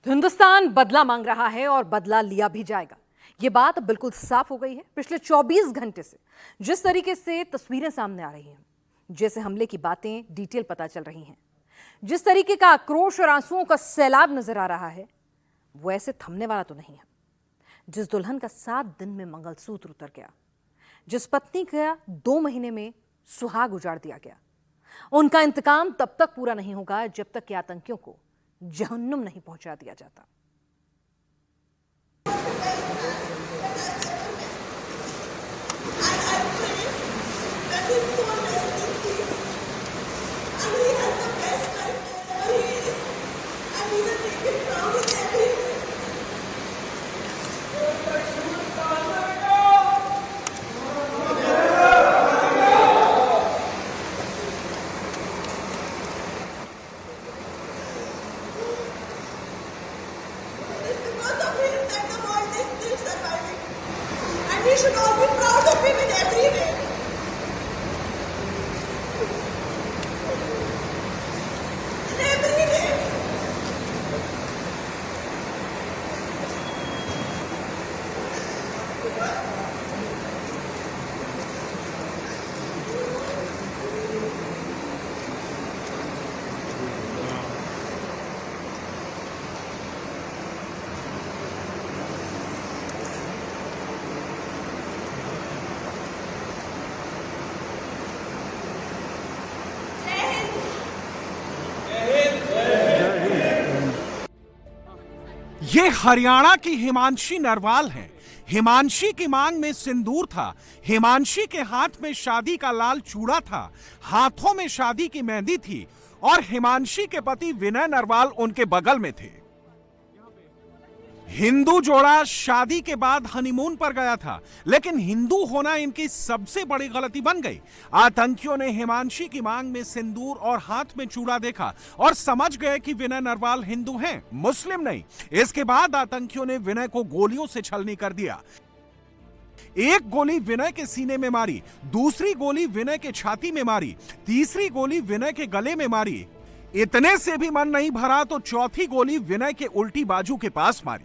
तो हिंदुस्तान बदला मांग रहा है और बदला लिया भी जाएगा। ये बात अब बिल्कुल साफ हो गई है। पिछले 24 घंटे से जिस तरीके से तस्वीरें सामने आ रही हैं, जैसे हमले की बातें डिटेल पता चल रही हैं, जिस तरीके का आक्रोश और आंसुओं का सैलाब नजर आ रहा है, वो ऐसे थमने वाला तो नहीं है। जिस दुल्हन का 7 दिन में मंगलसूत्र उतर गया, जिस पत्नी का 2 महीने में सुहाग उजाड़ दिया गया, उनका इंतकाम तब तक पूरा नहीं होगा जब तक कि आतंकियों को जहन्नुम नहीं पहुंचा दिया जाता। We should all be proud of him in every way. In every way. ये हरियाणा की हिमांशी नरवाल हैं। हिमांशी की मांग में सिंदूर था, हिमांशी के हाथ में शादी का लाल चूड़ा था, हाथों में शादी की मेहंदी थी और हिमांशी के पति विनय नरवाल उनके बगल में थे। हिंदू जोड़ा शादी के बाद हनीमून पर गया था, लेकिन हिंदू होना इनकी सबसे बड़ी गलती बन गई। आतंकियों ने हिमांशी की मांग में सिंदूर और हाथ में चूड़ा देखा और समझ गए कि विनय नरवाल हिंदू हैं, मुस्लिम नहीं। इसके बाद आतंकियों ने विनय को गोलियों से छलनी कर दिया। एक गोली विनय के सीने में मारी, दूसरी गोली विनय के छाती में मारी, तीसरी गोली विनय के गले में मारी। इतने से भी मन नहीं भरा तो चौथी गोली विनय के उल्टी बाजू के पास मारी।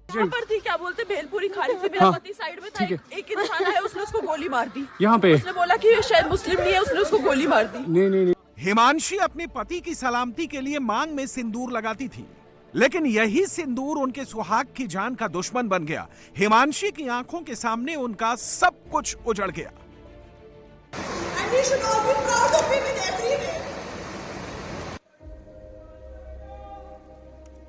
यहाँ पर थी, क्या बोलते, भेलपुरी खाड़ी से मेरा पति साइड में था, एक इंसान है, उसने उसको गोली मार दी। यहाँ पे उसने बोला कि शायद मुस्लिम नहीं है, उसने उसको गोली मार दी। नहीं। हिमांशी अपने पति की सलामती के लिए मांग में सिंदूर लगाती थी, लेकिन यही सिंदूर उनके सुहाग की जान का दुश्मन बन गया। हिमांशी की आंखों के सामने उनका सब कुछ उजड़ गया। And we should all be proud of him in every way.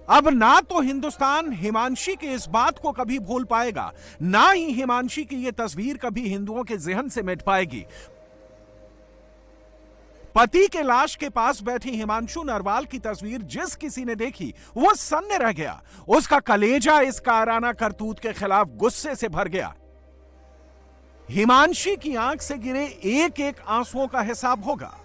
अब ना तो हिंदुस्तान हिमांशी के इस बात को कभी भूल पाएगा, ना ही हिमांशी की यह तस्वीर कभी हिंदुओं के जहन से मिट पाएगी। पति के लाश के पास बैठी हिमांशु नरवाल की तस्वीर जिस किसी ने देखी वो सन्न रह गया। उसका कलेजा इस कायराना करतूत के खिलाफ गुस्से से भर गया। हिमांशी की आंख से गिरे एक एक आंसुओं का हिसाब होगा।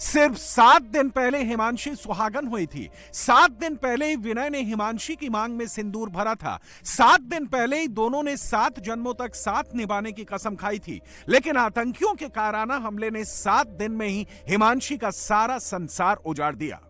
सिर्फ 7 दिन पहले हिमांशी सुहागन हुई थी। 7 दिन पहले ही विनय ने हिमांशी की मांग में सिंदूर भरा था। 7 दिन पहले ही दोनों ने 7 जन्मों तक साथ निभाने की कसम खाई थी। लेकिन आतंकियों के कायराना हमले ने 7 दिन में ही हिमांशी का सारा संसार उजाड़ दिया।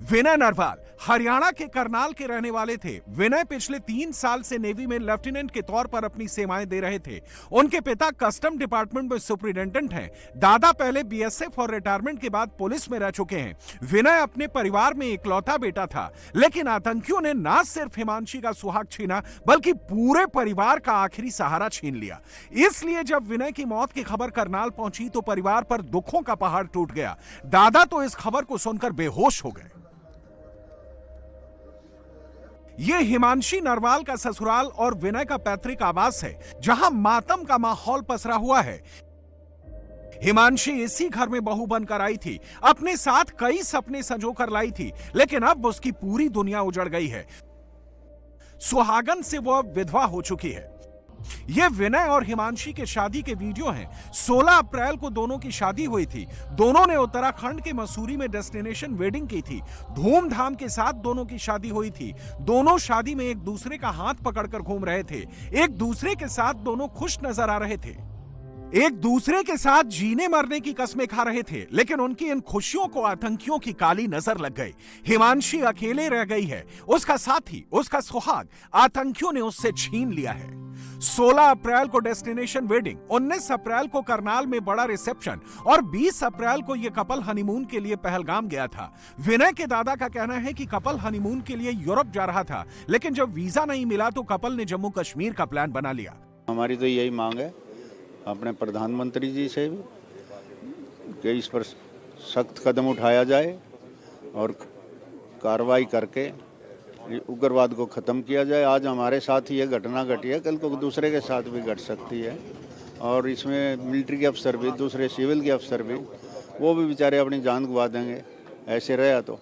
विनय नरवाल हरियाणा के करनाल के रहने वाले थे। विनय पिछले 3 साल से नेवी में लेफ्टिनेंट के तौर पर अपनी सेवाएं दे रहे थे। उनके पिता कस्टम डिपार्टमेंट में सुपरिटेंडेंट हैं। दादा पहले बीएसएफ और रिटायरमेंट के बाद पुलिस में रह चुके हैं। विनय अपने परिवार में इकलौता बेटा था, लेकिन आतंकियों ने न सिर्फ हिमांशी का सुहाग छीना बल्कि पूरे परिवार का आखिरी सहारा छीन लिया। इसलिए जब विनय की मौत की खबर करनाल पहुंची तो परिवार पर दुखों का पहाड़ टूट गया। दादा तो इस खबर को सुनकर बेहोश हो गए। यह हिमांशी नरवाल का ससुराल और विनय का पैतृक आवास है, जहां मातम का माहौल पसरा हुआ है। हिमांशी इसी घर में बहू बनकर आई थी, अपने साथ कई सपने संजोकर लाई थी, लेकिन अब उसकी पूरी दुनिया उजड़ गई है। सुहागन से वो अब विधवा हो चुकी है। ये विनय और हिमांशी के शादी के वीडियो हैं। 16 अप्रैल को दोनों की शादी हुई थी। दोनों ने उत्तराखंड के मसूरी में डेस्टिनेशन वेडिंग की थी। धूमधाम के साथ दोनों की शादी हुई थी। दोनों शादी में एक दूसरे का हाथ पकड़कर घूम रहे थे। एक दूसरे के साथ दोनों खुश नजर आ रहे थे। एक दूसरे के साथ जीने मरने की कस्में खा रहे थे, लेकिन उनकी इन खुशियों को आतंकियों की काली नजर लग गई। हिमांशी अकेले रह गई है, उसका साथी, उसका सुहाग आतंकियों ने उससे छीन लिया है। 16 अप्रैल को डेस्टिनेशन वेडिंग, 19 अप्रैल को करनाल में बड़ा रिसेप्शन और 20 अप्रैल को यह कपल हनीमून के लिए पहलगाम गया था। विनय के दादा का कहना है कि कपल हनीमून के लिए यूरोप जा रहा था, लेकिन जब वीजा नहीं मिला तो कपल ने जम्मू कश्मीर का प्लान बना लिया। हमारी तो यही मांग है अपने प्रधानमंत्री जी से भी कि इस पर सख्त कदम उठाया जाए और कार्रवाई करके उग्रवाद को ख़त्म किया जाए। आज हमारे साथ ये घटना घटी है, कल को दूसरे के साथ भी घट सकती है और इसमें मिलिट्री के अफसर भी, दूसरे सिविल के अफसर भी, वो भी बेचारे अपनी जान गंवा देंगे ऐसे रहा तो।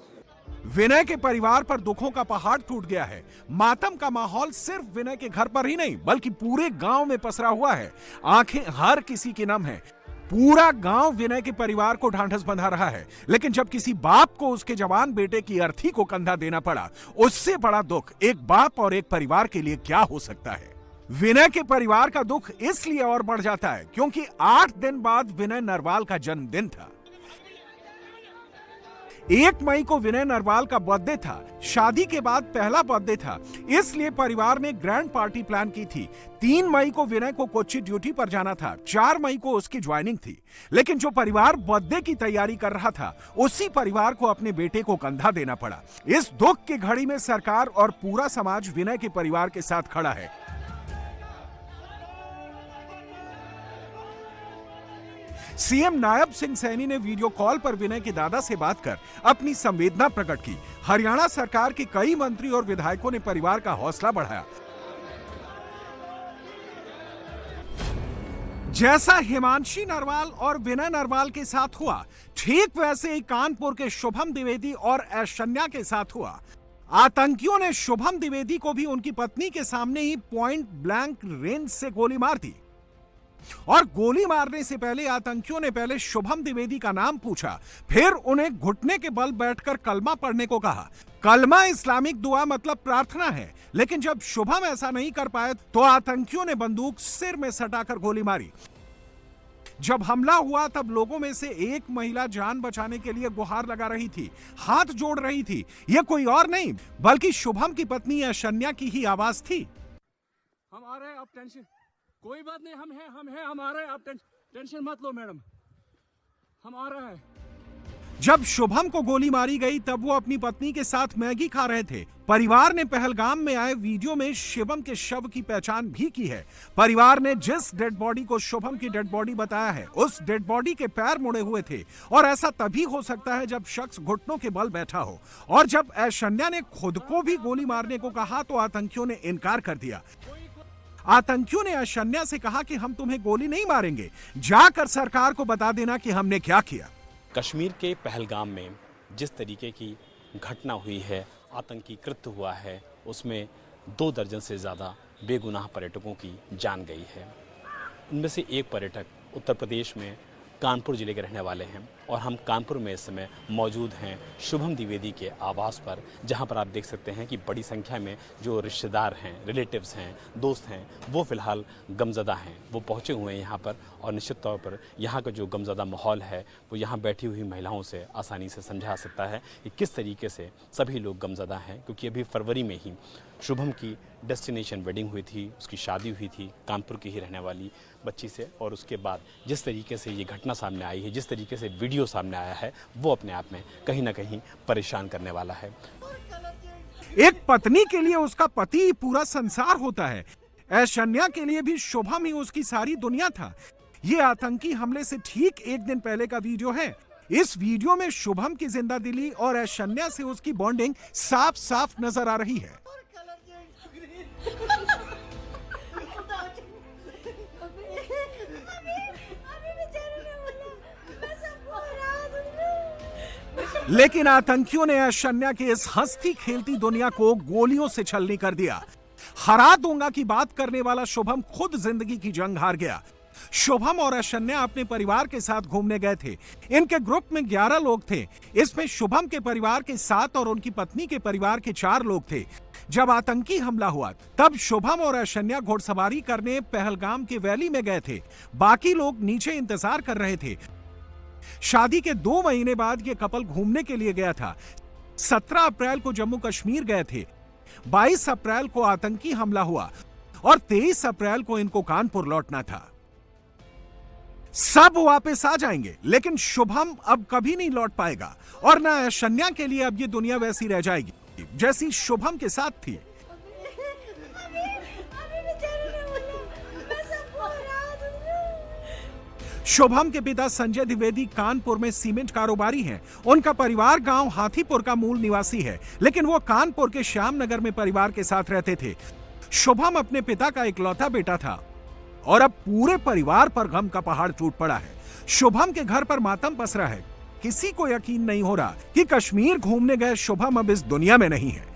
विनय के परिवार पर दुखों का पहाड़ टूट गया है। मातम का माहौल सिर्फ विनय के घर पर ही नहीं बल्कि पूरे गांव में पसरा हुआ है। आंखें हर किसी की नम है। पूरा गांव विनय के परिवार को ढांढस बंधा रहा है, लेकिन जब किसी बाप को उसके जवान बेटे की अर्थी को कंधा देना पड़ा, उससे बड़ा दुख एक बाप और एक परिवार के लिए क्या हो सकता है। विनय के परिवार का दुख इसलिए और बढ़ जाता है क्योंकि 8 दिन बाद विनय नरवाल का जन्मदिन था। 1 मई को विनय नरवाल का बर्थडे था। शादी के बाद पहला बर्थडे था, इसलिए परिवार ने ग्रैंड पार्टी प्लान की थी। 3 मई को विनय को कोच्चि ड्यूटी पर जाना था। 4 मई को उसकी ज्वाइनिंग थी, लेकिन जो परिवार बर्थडे की तैयारी कर रहा था, उसी परिवार को अपने बेटे को कंधा देना पड़ा। इस दुख की घड़ी में सरकार और पूरा समाज विनय के परिवार के साथ खड़ा है। सीएम नायब सिंह सैनी ने वीडियो कॉल पर विनय के दादा से बात कर अपनी संवेदना प्रकट की। हरियाणा सरकार के कई मंत्री और विधायकों ने परिवार का हौसला बढ़ाया। जैसा हिमांशी नरवाल और विनय नरवाल के साथ हुआ, ठीक वैसे ही कानपुर के शुभम द्विवेदी और ऐश्वर्या के साथ हुआ। आतंकियों ने शुभम द्विवेदी को भी उनकी पत्नी के सामने ही पॉइंट ब्लैंक रेंज से गोली मार दी और गोली मारने से पहले आतंकियों ने पहले शुभम द्विवेदी का नाम पूछा, फिर उन्हें घुटने के बल बैठकर कलमा पढ़ने को कहा। कलमा इस्लामिक दुआ मतलब प्रार्थना है, लेकिन जब शुभम ऐसा नहीं कर पाए तो आतंकियों ने बंदूक सिर में सटाकर गोली मारी। जब हमला हुआ तब लोगों में से एक महिला जान बचाने के लिए गुहार लगा रही थी, हाथ जोड़ रही थी। यह कोई और नहीं बल्कि शुभम की पत्नी ऐश्वर्या की ही आवाज थी। हम आ रहे हैं, आप टेंशन, कोई बात नहीं, हम आ रहे हैं, आप टेंशन मत लो मैडम, हम आ रहे हैं। जब शुभम को गोली मारी गई तब वो अपनी पत्नी के साथ मैगी खा रहे थे। परिवार ने पहलगाम में आए वीडियो में शिवम के शव की पहचान भी की है। परिवार ने जिस डेड बॉडी को शुभम की डेड बॉडी बताया है, उस डेड बॉडी के पैर मुड़े हुए थे और ऐसा तभी हो सकता है जब शख्स घुटनों के बल बैठा हो। और जब ऐश्वर्या ने खुद को भी गोली मारने को कहा तो आतंकियों ने इनकार कर दिया। आतंकियों ने ऐश्वर्या से कहा कि हम तुम्हें गोली नहीं मारेंगे, जाकर सरकार को बता देना कि हमने क्या किया। कश्मीर के पहलगाम में जिस तरीके की घटना हुई है, आतंकी कृत्य हुआ है, उसमें 2 दर्जन से ज़्यादा बेगुनाह पर्यटकों की जान गई है। उनमें से एक पर्यटक उत्तर प्रदेश में कानपुर ज़िले के रहने वाले हैं और हम कानपुर में इस समय मौजूद हैं शुभम द्विवेदी के आवास पर, जहां पर आप देख सकते हैं कि बड़ी संख्या में जो रिश्तेदार हैं, रिलेटिव्स हैं, दोस्त हैं, वो फ़िलहाल गमज़दा हैं। वो पहुंचे हुए हैं यहाँ पर और निश्चित तौर पर यहाँ का जो गमज़दा माहौल है वो यहाँ बैठी हुई महिलाओं से आसानी से समझा सकता है कि किस तरीके से सभी लोग गमज़दा हैं, क्योंकि अभी फरवरी में ही शुभम की डेस्टिनेशन वेडिंग हुई थी, उसकी शादी हुई थी कानपुर की ही रहने वाली बच्ची से। और उसके बाद जिस तरीके से ये घटना सामने आई है, जिस तरीके से वीडियो सामने आया है, वो अपने आप में कहीं ना कहीं परेशान करने वाला है। एक पत्नी के लिए उसका पति पूरा संसार होता है। ऐश्वर्या के लिए भी शुभम ही उसकी सारी दुनिया था। ये आतंकी हमले से ठीक 1 दिन पहले का वीडियो है। इस वीडियो में शुभम की जिंदा दिली और ऐश्वर्या से उसकी बॉन्डिंग साफ साफ नजर आ रही है। लेकिन आतंकियों ने ऐश्वर्या की इस हंसती खेलती दुनिया को गोलियों से छलनी कर दिया। हरा दूंगा की बात करने वाला शुभम खुद जिंदगी की जंग हार गया। शुभम और ऐश्वर्या अपने परिवार के साथ घूमने गए थे। इनके ग्रुप में 11 लोग थे। इसमें शुभम के परिवार के 7 और उनकी पत्नी के परिवार के 4 लोग थे। जब आतंकी हमला हुआ तब शुभम और ऐशन्या घुड़सवारी करने पहलगाम के वैली में गए थे। बाकी लोग नीचे इंतजार कर रहे थे। शादी के 2 महीने बाद यह कपल घूमने के लिए गया था। 17 अप्रैल को जम्मू कश्मीर गए थे। 22 अप्रैल को आतंकी हमला हुआ और 23 अप्रैल को इनको कानपुर लौटना था। सब वापस आ जाएंगे, लेकिन शुभम अब कभी नहीं लौट पाएगा और ना ऐशन्या के लिए अब ये दुनिया वैसी रह जाएगी जैसी शुभम के साथ थी। शुभम के पिता संजय द्विवेदी कानपुर में सीमेंट कारोबारी हैं। उनका परिवार गांव हाथीपुर का मूल निवासी है, लेकिन वो कानपुर के श्यामनगर में परिवार के साथ रहते थे। शुभम अपने पिता का इकलौता बेटा था और अब पूरे परिवार पर गम का पहाड़ टूट पड़ा है। शुभम के घर पर मातम पसरा है। किसी को यकीन नहीं हो रहा कि कश्मीर घूमने गए शुभम अब इस दुनिया में नहीं है।